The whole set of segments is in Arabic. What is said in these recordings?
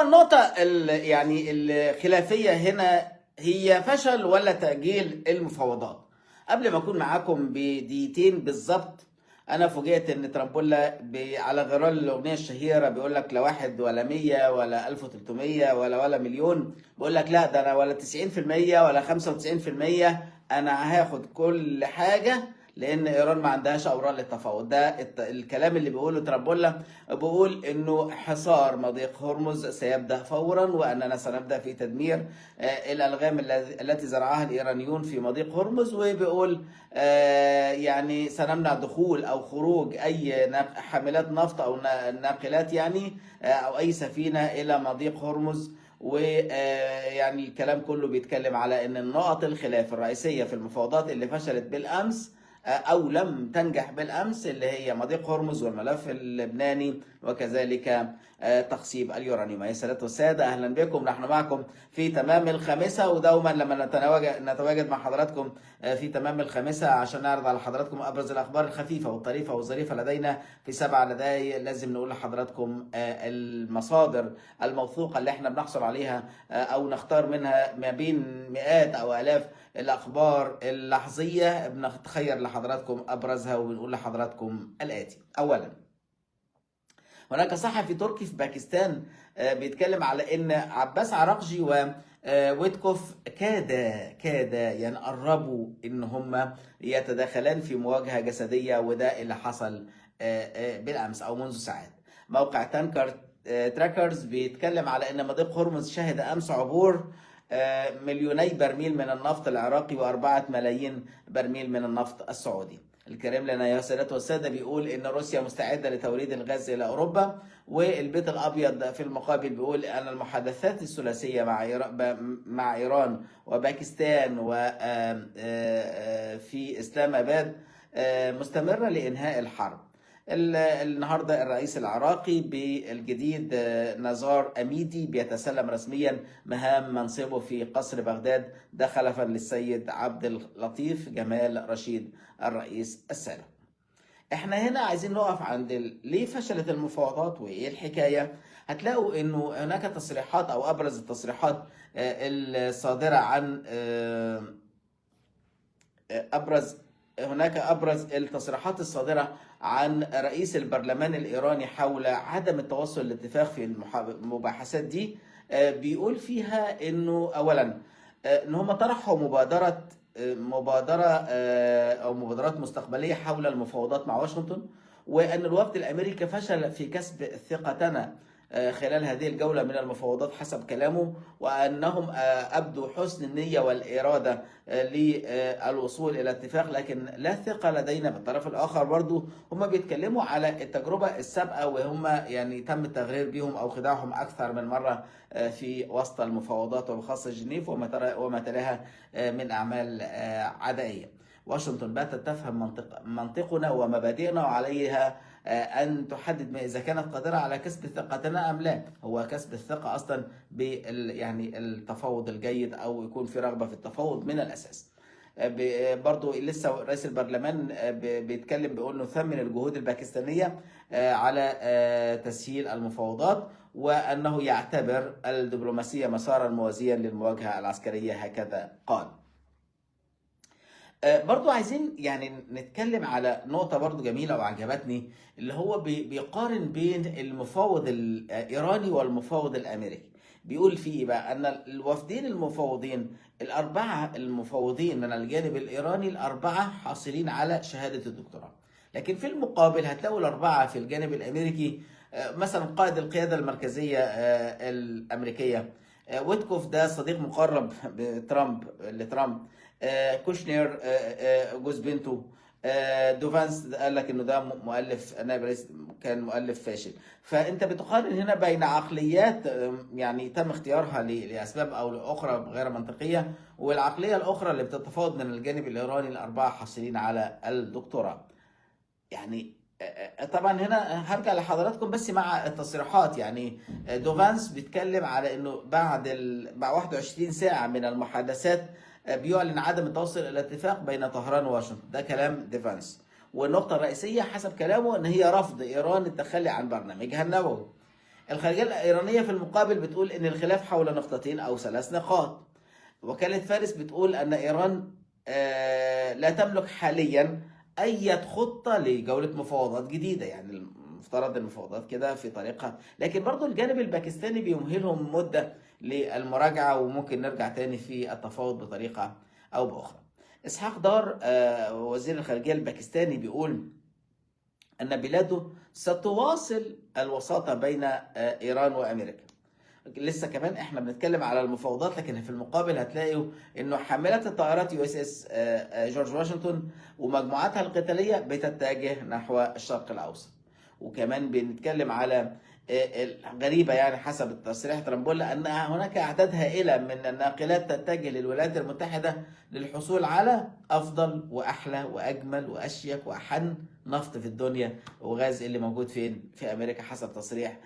النقطة يعني الخلافية هنا هي فشل ولا تأجيل المفاوضات. قبل ما أكون معاكم بدقيقتين بالظبط، أنا فوجئت إن ترامبولا على غرار الأغنية الشهيرة بيقول لك لا واحد ولا 100 ولا 1300 ولا مليون، بيقول لك لا ده أنا ولا 90% ولا 95%، أنا هاخد كل حاجة لان ايران ما عندهاش اوراق للتفاوض. ده الكلام اللي بيقوله ترامبولا، بيقول انه حصار مضيق هرمز سيبدا فورا، واننا سنبدا في تدمير الالغام التي زرعها الايرانيون في مضيق هرمز، وبيقول يعني سنمنع دخول او خروج اي حاملات نفط او ناقلات يعني او اي سفينه الى مضيق هرمز. ويعني الكلام كله بيتكلم على ان النقط الخلاف الرئيسيه في المفاوضات اللي فشلت بالامس أو لم تنجح بالأمس، اللي هي مضيق هرمز والملف اللبناني وكذلك تخصيب اليورانيوم. يا سادة والسادة، أهلا بكم. نحن معكم في تمام الخامسة، ودوما لما نتواجد مع حضراتكم في تمام الخامسة عشان نعرض على حضراتكم أبرز الأخبار الخفيفة والطريفة والظريفة لدينا في 7 دقايق. لازم نقول لحضراتكم المصادر الموثوقة اللي احنا بنحصل عليها أو نختار منها ما بين مئات أو آلاف الأخبار اللحظية، بنتخير لحضراتكم أبرزها وبنقول لحضراتكم الآتي. أولا، هناك صحفي تركي في باكستان بيتكلم على ان عباس عراقجي وويتكوف كاد يعني قربوا ان هم يتداخلان في مواجهة جسدية، وده اللي حصل بالامس او منذ ساعات. موقع تانكر تراكرز بيتكلم على ان مضيق هرمز شهد امس عبور 2 برميل من النفط العراقي و4 ملايين برميل من النفط السعودي. الكريملين يا سادة والسادة بيقول ان روسيا مستعدة لتوريد الغاز الى اوروبا، والبيت الابيض في المقابل بيقول ان المحادثات الثلاثية مع ايران وباكستان وفي اسلام اباد مستمرة لانهاء الحرب. النهارده الرئيس العراقي بالجديد نزار أميدي بيتسلم رسميا مهام منصبه في قصر بغداد، ده خلفا للسيد عبد اللطيف جمال رشيد الرئيس السابق. احنا هنا عايزين نقف عند ليه فشلت المفاوضات وايه الحكايه. هتلاقوا انه هناك تصريحات او ابرز التصريحات الصادره عن ابرز التصريحات الصادره عن رئيس البرلمان الايراني حول عدم التوصل لاتفاق في المباحثات دي. بيقول فيها انه اولا ان هم طرحوا مبادرات مستقبليه حول المفاوضات مع واشنطن، وان الوفد الامريكي فشل في كسب ثقتنا خلال هذه الجولة من المفاوضات حسب كلامه، وأنهم أبدوا حسن النية والإرادة للوصول إلى اتفاق، لكن لا ثقة لدينا. بالطرف الآخر برضو هم بيتكلموا على التجربة السابقة، وهم يعني تم التغرير بهم أو خداعهم أكثر من مرة في وسط المفاوضات وبخاصة جنيف وما تلاها من أعمال عدائية. واشنطن باتت تفهم منطقنا ومبادئنا، وعليها أن تحدد إذا كانت قادرة على كسب ثقتنا أم لا. هو كسب الثقة أصلا يعني التفاوض الجيد، أو يكون في رغبة في التفاوض من الأساس. برضو لسه رئيس البرلمان بيتكلم بيقول نثمن الجهود الباكستانية على تسهيل المفاوضات، وأنه يعتبر الدبلوماسية مسارا موازيا للمواجهة العسكرية، هكذا قال. برضو عايزين يعني نتكلم على نقطة برضو جميلة وعجبتني، اللي هو بيقارن بين المفاوض الإيراني والمفاوض الأمريكي. بيقول فيه بقى أن الوفدين المفاوضين الأربعة المفاوضين من الجانب الإيراني الأربعة حاصلين على شهادة الدكتوراه، لكن في المقابل هتلاقوا الأربعة في الجانب الأمريكي مثلا قائد القيادة المركزية الأمريكية ويتكوف، ده صديق مقرب لترامب. كوشنير جوز بنته. دوفانس قال لك انه ده مؤلف نائب رئيس، كان مؤلف فاشل. فانت بتقارن هنا بين عقليات يعني تم اختيارها لاسباب او لاخرى غير منطقيه، والعقليه الاخرى اللي بتتفاوض من الجانب الايراني الاربعه حاصلين على الدكتوراه. يعني طبعا هنا هرجع لحضراتكم بس مع التصريحات. يعني دوفانس بيتكلم على انه بعد 21 ساعه من المحادثات بيعلن عدم التوصل الى اتفاق بين طهران وواشنطن، ده كلام ديفانس. والنقطة الرئيسية حسب كلامه ان هي رفض ايران التخلي عن برنامجها النووي. الخارجية الإيرانية في المقابل بتقول إن الخلاف حول نقطتين أو 3 نقاط. وكالة فارس بتقول أن إيران لا تملك حاليا أي خطة لجولة مفاوضات جديدة، يعني المفترض المفاوضات كده في طريقها، لكن برضو الجانب الباكستاني بيمهلهم مدة للمراجعة، وممكن نرجع تاني في التفاوض بطريقة أو بأخرى. إسحاق دار وزير الخارجية الباكستاني بيقول أن بلاده ستواصل الوساطة بين إيران وأمريكا. لسه كمان احنا بنتكلم على المفاوضات، لكن في المقابل هتلاقوا انه حاملات الطائرات يو اس اس جورج واشنطن ومجموعاتها القتاليه بتتجه نحو الشرق الاوسط. وكمان بنتكلم على غريبه يعني حسب تصريح ترامبولا ان هناك اعداد هائله من الناقلات تتجه للولايات المتحده للحصول على افضل واحلى واجمل واشيك واحن نفط في الدنيا وغاز اللي موجود فين في امريكا حسب تصريح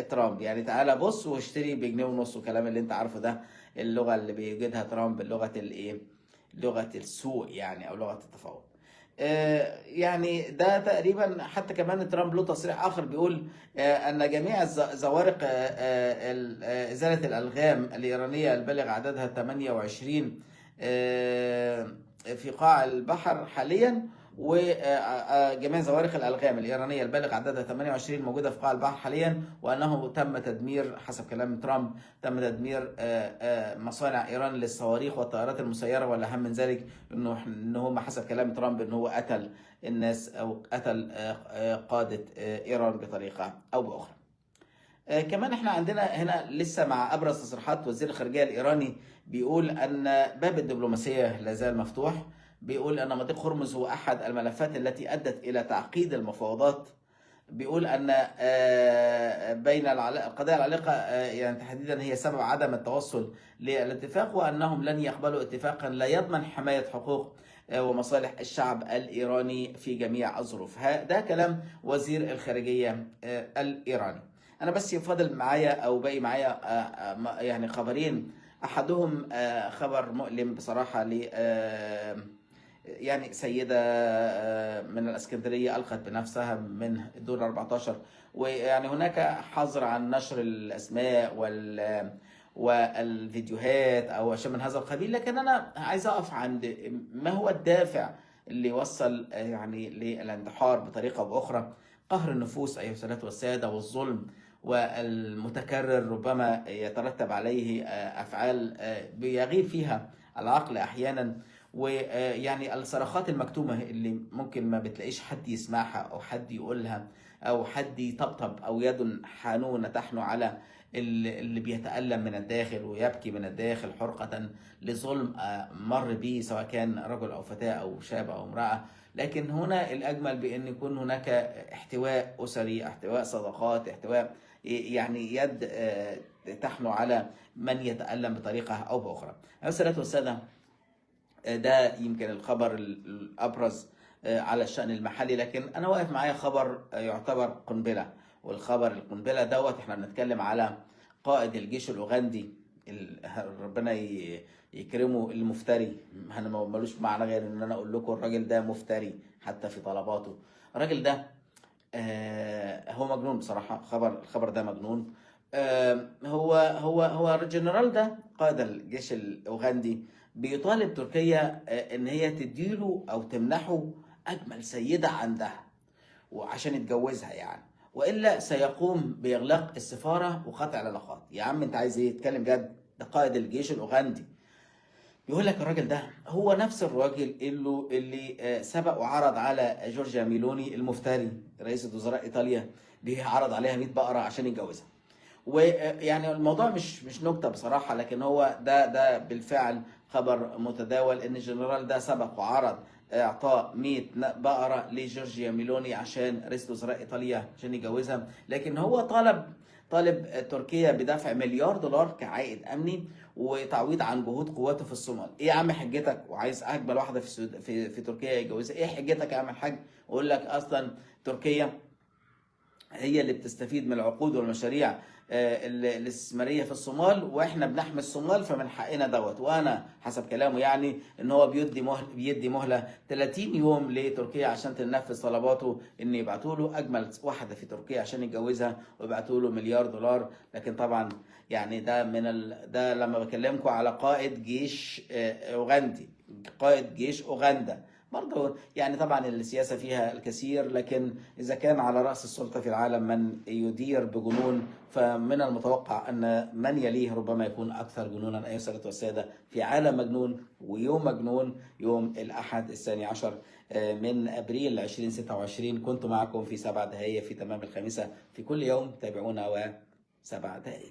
ترامب. يعني تعالى بص واشتري بجنيه ونص، والكلام اللي انت عارفه ده، اللغه اللي بيوجدها ترامب، لغه الايه، لغه السوق يعني، او لغه التفاوض. يعني ده تقريبا. حتى كمان ترامب له تصريح اخر بيقول ان جميع زوارق ازاله الالغام الايرانيه البالغ عددها 28 في قاع البحر حاليا، وجميع زوارق الالغام الايرانيه البالغ عددها 28 موجوده في قاع البحر حاليا، وانه تم تدمير حسب كلام ترامب، تم تدمير مصانع ايران للصواريخ والطائرات المسيره، والاهم من ذلك انه هم حسب كلام ترامب انه هو قتل الناس او قتل قاده ايران بطريقه او باخرى. كمان احنا عندنا هنا لسه مع ابرز تصريحات وزير الخارجيه الايراني بيقول ان باب الدبلوماسيه لا زال مفتوح. بيقول ان مضيق هرمز هو احد الملفات التي ادت الى تعقيد المفاوضات. بيقول ان بين القضايا العالقه يعني تحديدا هي سبب عدم التوصل للاتفاق، وانهم لن يقبلوا اتفاقا لا يضمن حمايه حقوق ومصالح الشعب الايراني في جميع الظروف. ده كلام وزير الخارجيه الايراني. انا بس يفضل معايا او باقي معايا يعني خبرين. احدهم خبر مؤلم بصراحه ل يعني سيدة من الاسكندرية ألقت بنفسها من الدور 14. ويعني هناك حظر عن نشر الأسماء والفيديوهات أو شيء من هذا القبيل، لكن أنا عايز أقف عند ما هو الدافع اللي وصل يعني للاندحار بطريقة أو بأخرى. قهر النفوس أيها السادة والسادة، والظلم والمتكرر ربما يترتب عليه أفعال بيغيب فيها العقل أحيانا. ويعني الصرخات المكتومة اللي ممكن ما بتلاقيش حد يسمعها أو حد يقولها أو حد يطبطب أو يد حنونة تحنو على اللي بيتألم من الداخل ويبكي من الداخل حرقة لظلم مر به، سواء كان رجل أو فتاة أو شاب أو امرأة. لكن هنا الأجمل بأن يكون هناك احتواء أسري، احتواء صداقات، احتواء يعني يد تحنو على من يتألم بطريقة أو بأخرى. السادة والسادة، ده يمكن الخبر الأبرز على الشأن المحلي، لكن أنا واقف معايا خبر يعتبر قنبلة. والخبر القنبلة دوت احنا بنتكلم على قائد الجيش الأوغندي، ربنا يكرمه، المفتري. أنا ملوش معنى غير إن أنا أقول لكم الراجل ده مفتري حتى في طلباته. الراجل ده هو مجنون بصراحة. الخبر ده مجنون. هو الجنرال ده قائد الجيش الأوغندي بيطالب تركيا ان هي تديله او تمنحه اجمل سيدة عندها وعشان يتجوزها يعني، والا سيقوم باغلاق السفارة وقطع العلاقات. يا عم انت عايز ايه؟ اتكلم جد. ده قائد الجيش الاوغندي. بيقول لك الراجل ده هو نفس الراجل اللي سبق وعرض على جورجيا ميلوني المفتري رئيسة وزراء ايطاليا، بيعرض عليها 100 بقرة عشان يتجوزها. ويعني الموضوع مش نكته بصراحه، لكن هو ده بالفعل خبر متداول ان الجنرال ده سبق وعرض اعطاء 100 بقره لجورجيا ميلوني عشان رئيس وزراء ايطاليا عشان يجوزها. لكن هو طالب تركيا بدفع $1,000,000 كعائد امني وتعويض عن جهود قواته في الصومال. ايه يا عم حجتك؟ وعايز اجمل واحده في تركيا يجوزها. ايه حجتك يا عم الحاج؟ اقول لك اصلا تركيا هي اللي بتستفيد من العقود والمشاريع الاستثماريه في الصومال، واحنا بنحمي الصومال فمن حقنا دوت. وانا حسب كلامه يعني ان هو بيدي مهله 30 يوم لتركيا عشان تنفذ طلباته، ان يبعتوا له اجمل واحده في تركيا عشان يتجوزها ويبعتوا له مليار دولار. لكن طبعا يعني ده لما بكلمكم على قائد جيش اوغندي، قائد جيش اوغندا برضه. يعني طبعا السياسة فيها الكثير، لكن إذا كان على رأس السلطة في العالم من يدير بجنون، فمن المتوقع أن من يليه ربما يكون أكثر جنونا. أيها السادة والسادة، في عالم مجنون ويوم مجنون، يوم الأحد 12 من أبريل 2026. كنت معكم في 7 دقائق في تمام الخامسة في كل يوم. تابعونا، و7 دقائق.